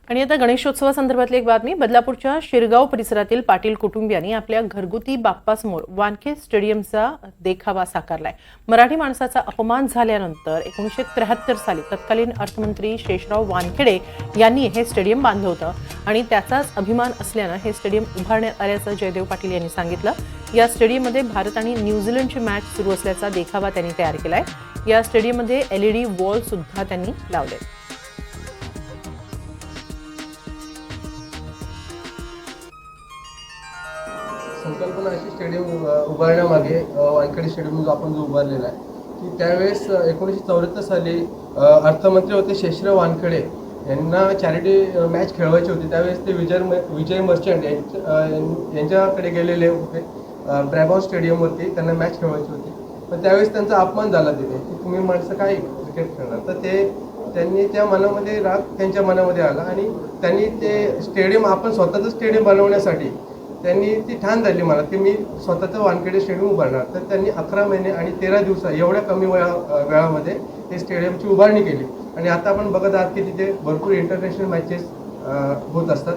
आणि आता गणेशोत्सवासंदर्भातली एक बातमी. बदलापूरच्या शिरगाव परिसरातील पाटील कुटुंबियांनी आपल्या घरगुती बाप्पासमोर वानखे स्टेडियमचा देखावा साकारलाय. मराठी माणसाचा अपमान झाल्यानंतर 1973 साली तत्कालीन अर्थमंत्री शेषराव वानखेडे यांनी हे स्टेडियम बांधलं होतं आणि त्याचाच अभिमान असल्यानं हे स्टेडियम उभारण्यात आल्याचं जयदेव पाटील यांनी सांगितलं. या स्टेडियममध्ये भारत आणि न्यूझीलंडची मॅच सुरू असल्याचा देखावा त्यांनी तयार केलाय. या स्टेडियममध्ये LED वॉल सुद्धा त्यांनी लावले. संकल्पना अशी स्टेडियम उभारण्यामागे वानखेडे स्टेडियम आपण जो उभारलेला आहे की त्यावेळेस 1974 साली अर्थमंत्री होते शेषराव वानखेडे यांना चॅरिटी मॅच खेळवायची होती. त्यावेळेस ते विजय मर्चंट यांच्याकडे गेलेले होते ब्रॅबॉन स्टेडियमवरती त्यांना मॅच खेळवायची होती. पण त्यावेळेस त्यांचा अपमान झाला तिथे की तुम्ही माणसं काय क्रिकेट खेळणार. तर त्यांनी त्या मनामध्ये राग त्यांच्या मनामध्ये आला आणि त्यांनी ते स्टेडियम आपण स्वतःचं स्टेडियम बनवण्यासाठी त्यांनी ती ठाण धरली मला की मी स्वतःचं वानखेडे स्टेडियम उभारणार. तर त्यांनी 11 महिने आणि 13 दिवस एवढ्या कमी वेळामध्ये ते स्टेडियमची उभारणी केली. आणि आता आपण बघत आहात की तिथे भरपूर इंटरनॅशनल मॅचेस होत असतात.